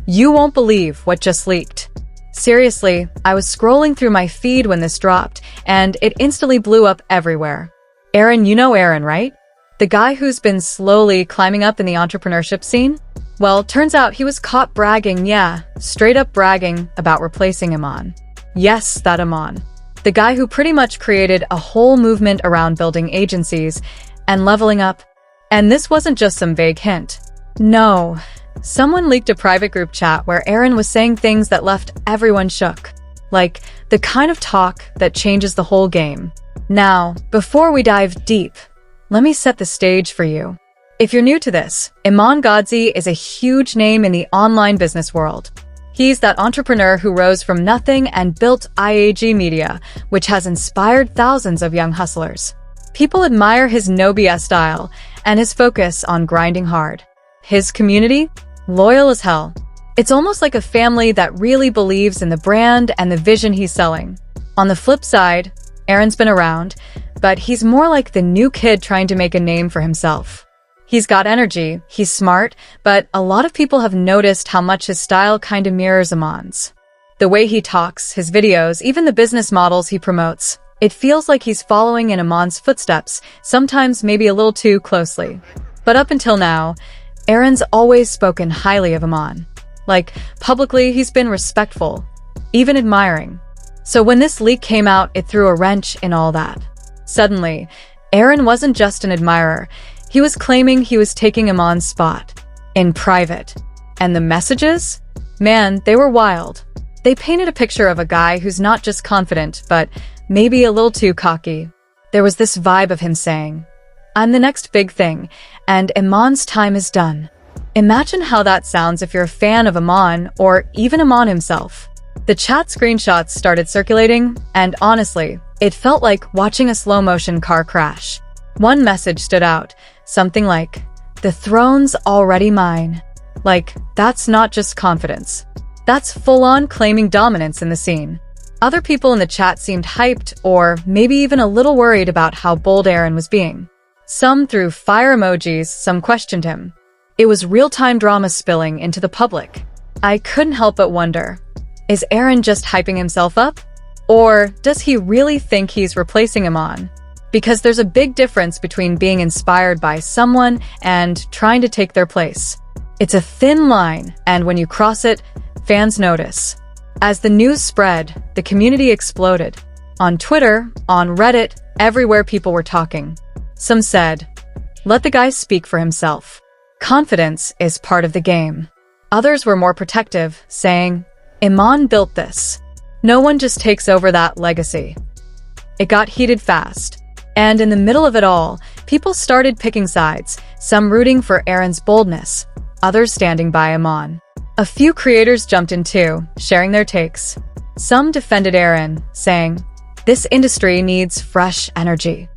You won't believe what just leaked. Seriously, I was scrolling through my feed when this dropped, and it instantly blew up everywhere. Aaron, you know Aaron, right? The guy who's been slowly climbing up in the entrepreneurship scene? Well, turns out he was caught bragging, straight up bragging about replacing Iman. Yes, that Iman. The guy who pretty much created a whole movement around building agencies and leveling up. And this wasn't just some vague hint. No. Someone leaked a private group chat where Aaron was saying things that left everyone shook. Like, the kind of talk that changes the whole game. Now, before we dive deep, let me set the stage for you. If you're new to this, Iman Gadzhi is a huge name in the online business world. He's that entrepreneur who rose from nothing and built IAG Media, which has inspired thousands of young hustlers. People admire his no BS style and his focus on grinding hard. His community? Loyal as hell. It's almost like a family that really believes in the brand and the vision he's selling. On the flip side, Aaron's been around, but he's more like the new kid trying to make a name for himself. He's got energy, he's smart, but a lot of people have noticed how much his style kinda mirrors Iman's. The way he talks, his videos, even the business models he promotes, it feels like he's following in Iman's footsteps, sometimes maybe a little too closely. But up until now, Aaron's always spoken highly of Iman. Like, publicly, he's been respectful, even admiring. So when this leak came out, it threw a wrench in all that. Suddenly, Aaron wasn't just an admirer, he was claiming he was taking Iman's spot. In private. And the messages? Man, they were wild. They painted a picture of a guy who's not just confident, but maybe a little too cocky. There was this vibe of him saying, "I'm the next big thing, and Iman's time is done." Imagine how that sounds if you're a fan of Iman, or even Iman himself. The chat screenshots started circulating, and honestly, it felt like watching a slow-motion car crash. One message stood out, something like, "The throne's already mine." Like, that's not just confidence. That's full-on claiming dominance in the scene. Other people in the chat seemed hyped, or maybe even a little worried about how bold Aaron was being. Some threw fire emojis, some questioned him. It was real-time drama spilling into the public. I couldn't help but wonder, is Aaron just hyping himself up? Or does he really think he's replacing Iman? Because there's a big difference between being inspired by someone and trying to take their place. It's a thin line, and when you cross it, fans notice. As the news spread, the community exploded. On Twitter, on Reddit, everywhere people were talking. Some said, "Let the guy speak for himself. Confidence is part of the game." Others were more protective, saying, "Iman built this. No one just takes over that legacy." It got heated fast. And in the middle of it all, people started picking sides, some rooting for Aaron's boldness, others standing by Iman. A few creators jumped in too, sharing their takes. Some defended Aaron, saying, "This industry needs fresh energy."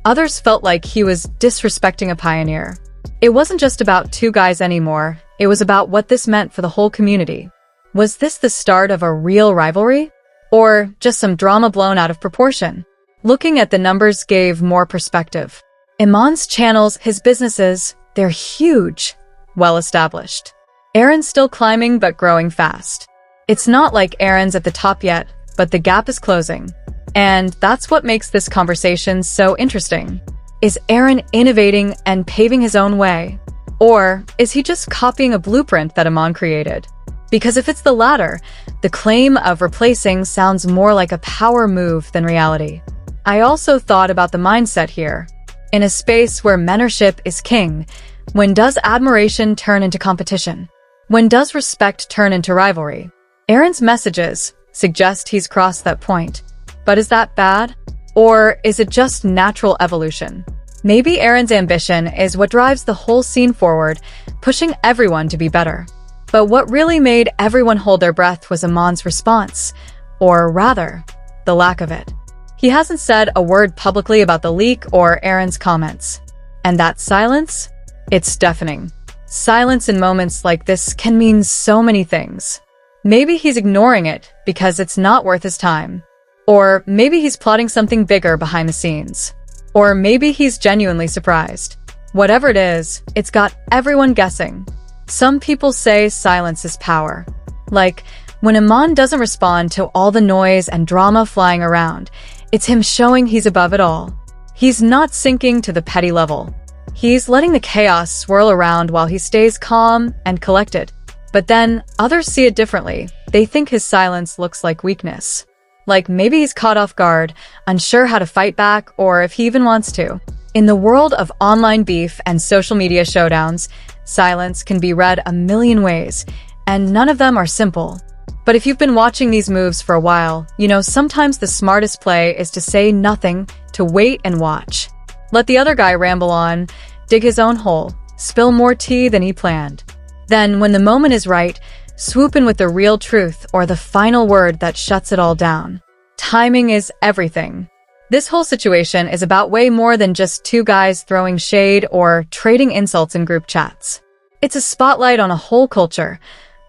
Others felt like he was disrespecting a pioneer. It wasn't just about two guys anymore, it was about what this meant for the whole community. Was this the start of a real rivalry? Or just some drama blown out of proportion? Looking at the numbers gave more perspective. Iman's channels, his businesses, they're huge, well-established. Aaron's still climbing but growing fast. It's not like Aaron's at the top yet, but the gap is closing. And that's what makes this conversation so interesting. Is Aaron innovating and paving his own way? Or is he just copying a blueprint that Iman created? Because if it's the latter, the claim of replacing sounds more like a power move than reality. I also thought about the mindset here. In a space where mentorship is king, when does admiration turn into competition? When does respect turn into rivalry? Aaron's messages suggest he's crossed that point. But is that bad? Or is it just natural evolution? Maybe Aaron's ambition is what drives the whole scene forward, pushing everyone to be better. But what really made everyone hold their breath was Iman's response, or rather, the lack of it. He hasn't said a word publicly about the leak or Aaron's comments. And that silence? It's deafening. Silence in moments like this can mean so many things. Maybe he's ignoring it because it's not worth his time. Or maybe he's plotting something bigger behind the scenes. Or maybe he's genuinely surprised. Whatever it is, it's got everyone guessing. Some people say silence is power. Like, when Iman doesn't respond to all the noise and drama flying around, it's him showing he's above it all. He's not sinking to the petty level. He's letting the chaos swirl around while he stays calm and collected. But then, others see it differently. They think his silence looks like weakness. Like maybe he's caught off guard, unsure how to fight back, or if he even wants to. In the world of online beef and social media showdowns, silence can be read a million ways, and none of them are simple. But if you've been watching these moves for a while, you know sometimes the smartest play is to say nothing, to wait and watch. Let the other guy ramble on, dig his own hole, spill more tea than he planned. Then, when the moment is right, swoop in with the real truth or the final word that shuts it all down. Timing is everything. This whole situation is about way more than just two guys throwing shade or trading insults in group chats. It's a spotlight on a whole culture,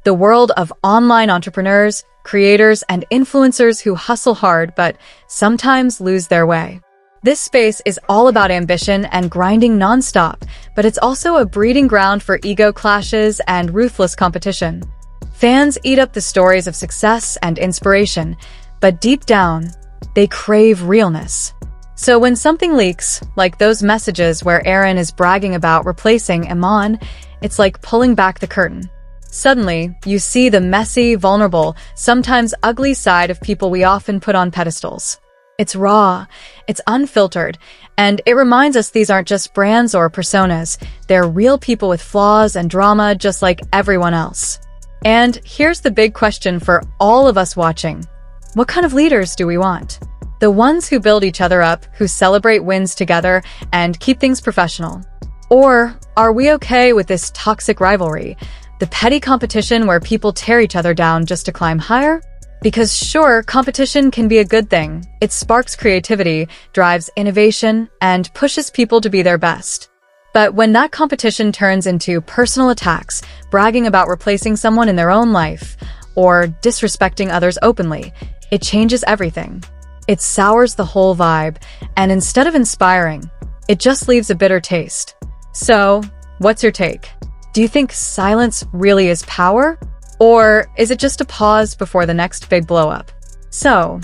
the world of online entrepreneurs, creators, and influencers who hustle hard but sometimes lose their way. This space is all about ambition and grinding nonstop, but it's also a breeding ground for ego clashes and ruthless competition. Fans eat up the stories of success and inspiration, but deep down, they crave realness. So when something leaks, like those messages where Aaron is bragging about replacing Iman, it's like pulling back the curtain. Suddenly, you see the messy, vulnerable, sometimes ugly side of people we often put on pedestals. It's raw, it's unfiltered, and it reminds us these aren't just brands or personas. They're real people with flaws and drama just like everyone else. And here's the big question for all of us watching. What kind of leaders do we want? The ones who build each other up, who celebrate wins together, and keep things professional? Or are we okay with this toxic rivalry, the petty competition where people tear each other down just to climb higher? Because sure, competition can be a good thing. It sparks creativity, drives innovation, and pushes people to be their best. But when that competition turns into personal attacks, bragging about replacing someone in their own life, or disrespecting others openly, it changes everything. It sours the whole vibe, and instead of inspiring, it just leaves a bitter taste. So, what's your take? Do you think silence really is power? Or is it just a pause before the next big blow-up? So,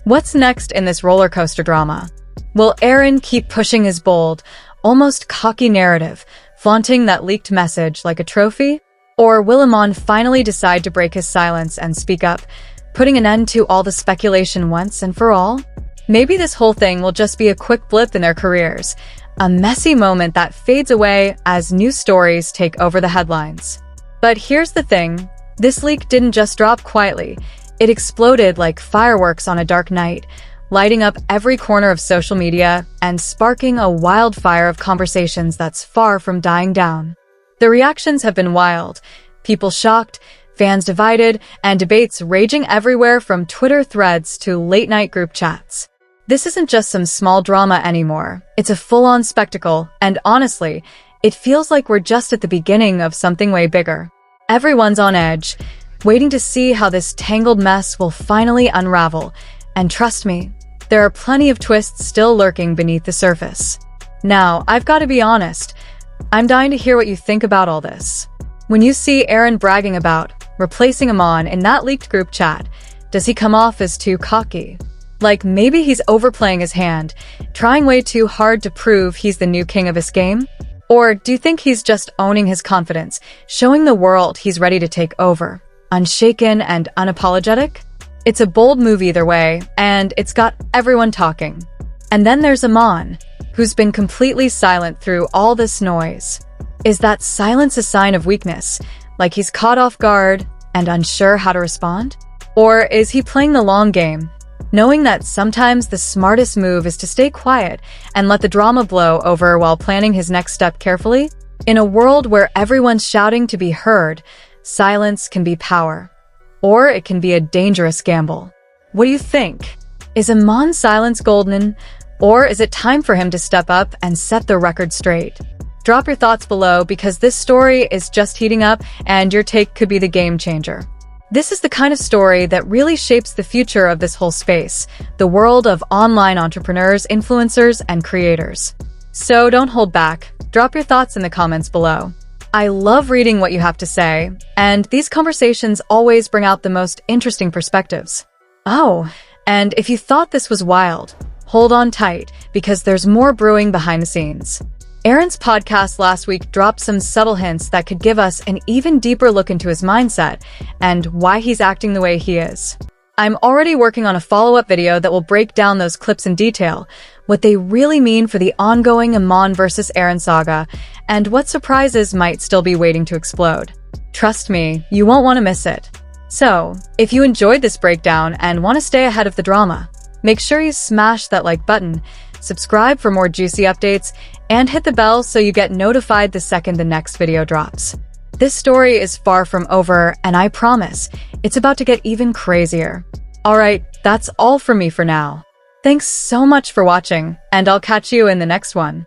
what's next in this roller coaster drama? Will Aaron keep pushing his bold, almost cocky narrative, flaunting that leaked message like a trophy? Or will Iman finally decide to break his silence and speak up, putting an end to all the speculation once and for all? Maybe this whole thing will just be a quick blip in their careers, a messy moment that fades away as new stories take over the headlines. But here's the thing, this leak didn't just drop quietly. It exploded like fireworks on a dark night, lighting up every corner of social media and sparking a wildfire of conversations that's far from dying down. The reactions have been wild. People shocked, fans divided, and debates raging everywhere from Twitter threads to late-night group chats. This isn't just some small drama anymore. It's a full-on spectacle, and honestly, it feels like we're just at the beginning of something way bigger. Everyone's on edge, waiting to see how this tangled mess will finally unravel. And trust me, there are plenty of twists still lurking beneath the surface. Now, I've got to be honest, I'm dying to hear what you think about all this. When you see Aaron bragging about replacing Iman in that leaked group chat, does he come off as too cocky? Like maybe he's overplaying his hand, trying way too hard to prove he's the new king of his game? Or do you think he's just owning his confidence, showing the world he's ready to take over, unshaken and unapologetic? It's a bold move either way, and it's got everyone talking. And then there's Iman, who's been completely silent through all this noise. Is that silence a sign of weakness, like he's caught off guard and unsure how to respond? Or is he playing the long game, knowing that sometimes the smartest move is to stay quiet and let the drama blow over while planning his next step carefully? In a world where everyone's shouting to be heard, silence can be power. Or it can be a dangerous gamble. What do you think? Is Iman's silence golden? Or is it time for him to step up and set the record straight? Drop your thoughts below because this story is just heating up and your take could be the game changer. This is the kind of story that really shapes the future of this whole space, the world of online entrepreneurs, influencers, and creators. So don't hold back. Drop your thoughts in the comments below. I love reading what you have to say, and these conversations always bring out the most interesting perspectives. Oh, and if you thought this was wild, hold on tight because there's more brewing behind the scenes. Aaron's podcast last week dropped some subtle hints that could give us an even deeper look into his mindset and why he's acting the way he is. I'm already working on a follow-up video that will break down those clips in detail, what they really mean for the ongoing Iman versus Aaron saga, and what surprises might still be waiting to explode. Trust me, you won't want to miss it. So, if you enjoyed this breakdown and want to stay ahead of the drama, make sure you smash that like button, subscribe for more juicy updates, and hit the bell so you get notified the second the next video drops. This story is far from over, and I promise, it's about to get even crazier. Alright, that's all from me for now. Thanks so much for watching, and I'll catch you in the next one.